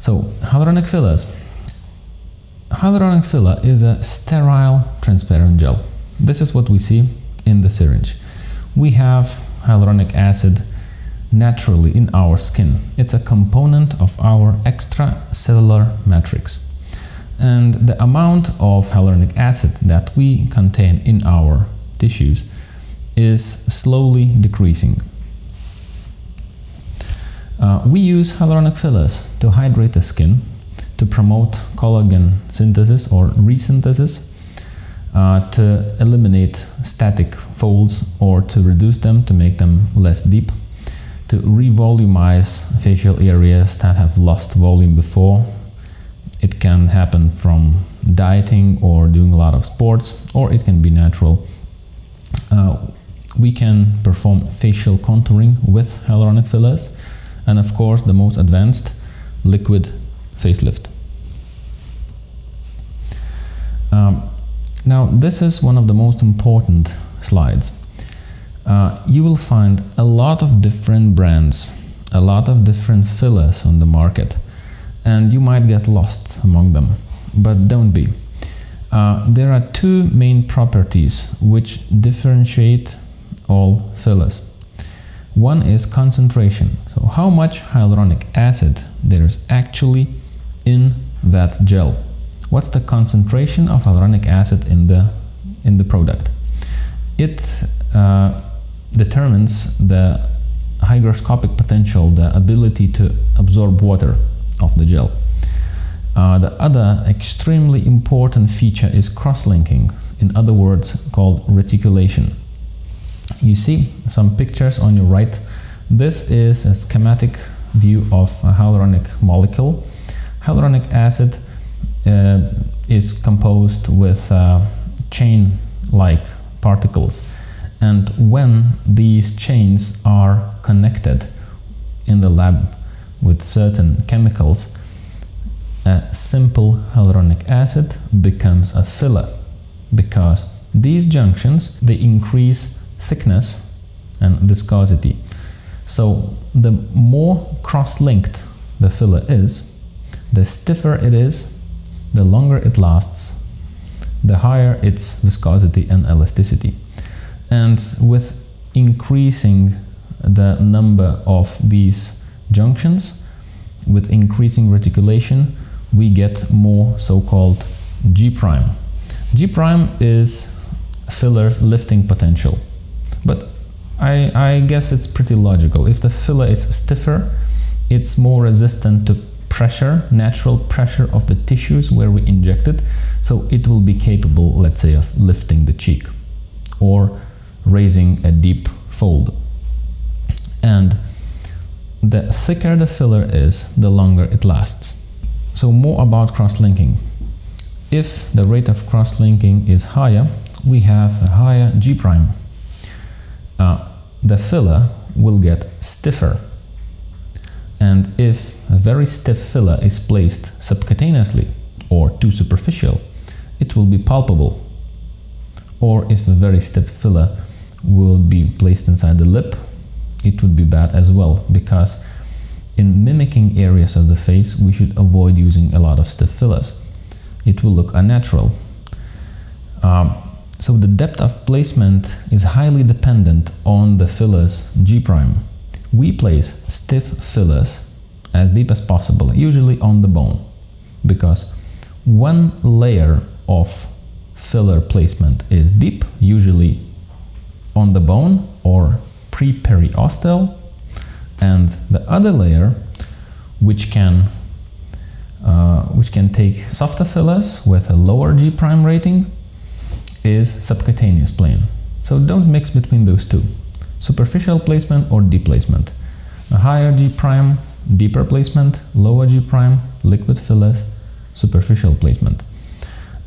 So, hyaluronic fillers. Hyaluronic filler is a sterile, transparent gel. This is what we see in the syringe. We have hyaluronic acid naturally in our skin. It's a component of our extracellular matrix. And the amount of hyaluronic acid that we contain in our tissues is slowly decreasing. We use hyaluronic fillers to hydrate the skin, to promote collagen synthesis or resynthesis, to eliminate static folds or to reduce them, to make them less deep, to revolumize facial areas that have lost volume before. It can happen from dieting or doing a lot of sports, or it can be natural. We can perform facial contouring with hyaluronic fillers, and of course the most advanced, liquid facelift. Now this is one of the most important slides. You will find a lot of different brands, a lot of different fillers on the market, and you might get lost among them, but don't be. There are two main properties which differentiate all fillers. One is concentration, so how much hyaluronic acid there is actually in that gel. What's the concentration of hyaluronic acid in the product? It determines the hygroscopic potential, the ability to absorb water of the gel. The other extremely important feature is crosslinking, in other words called reticulation. You see some pictures on your right. This is a schematic view of a hyaluronic molecule. Hyaluronic acid is composed with chain-like particles, and when these chains are connected in the lab with certain chemicals, a simple hyaluronic acid becomes a filler, because these junctions, they increase thickness and viscosity. So the more cross-linked the filler is, the stiffer it is, the longer it lasts, the higher its viscosity and elasticity. And with increasing the number of these junctions, with increasing reticulation, we get more so-called G'. G' is filler's lifting potential. But I guess it's pretty logical. If the filler is stiffer, it's more resistant to pressure, natural pressure of the tissues where we inject it, so it will be capable, let's say, of lifting the cheek or raising a deep fold. And the thicker the filler is, the longer it lasts. So more about cross-linking. If the rate of cross-linking is higher, we have a higher G'. The filler will get stiffer, and if a very stiff filler is placed subcutaneously or too superficial, it will be palpable. Or if a very stiff filler will be placed inside the lip, it would be bad as well, because in mimicking areas of the face we should avoid using a lot of stiff fillers. It will look unnatural. So the depth of placement is highly dependent on the filler's G'. We place stiff fillers as deep as possible, usually on the bone, because one layer of filler placement is deep, usually on the bone or pre-periosteal, and the other layer, which can take softer fillers with a lower G' rating, is subcutaneous plane. So don't mix between those two, superficial placement or deep placement. A higher G', deeper placement, lower G', liquid fillers, superficial placement.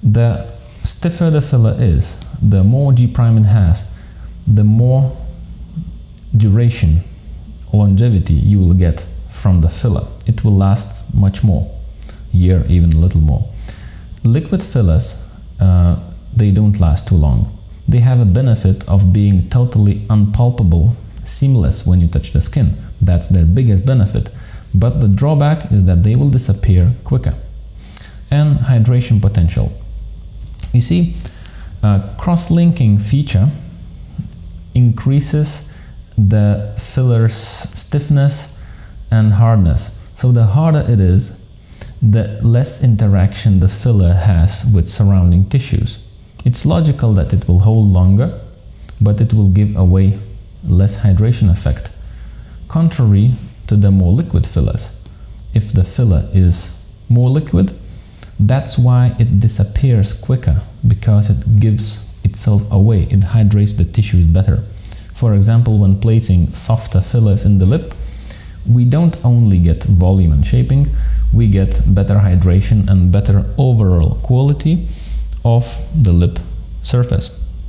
The stiffer the filler is, the more G' it has, the more duration, longevity you will get from the filler. It will last much more, year, even a little more. Liquid fillers, they don't last too long. They have a benefit of being totally unpalpable, seamless when you touch the skin. That's their biggest benefit. but the drawback is that they will disappear quicker. And hydration potential. You see, cross-linking feature increases the filler's stiffness and hardness. So the harder it is, the less interaction the filler has with surrounding tissues. It's logical that it will hold longer, but it will give away less hydration effect, contrary to the more liquid fillers. If the filler is more liquid, that's why it disappears quicker, because it gives itself away, it hydrates the tissues better. For example, when placing softer fillers in the lip, we don't only get volume and shaping, we get better hydration and better overall quality of the lip surface.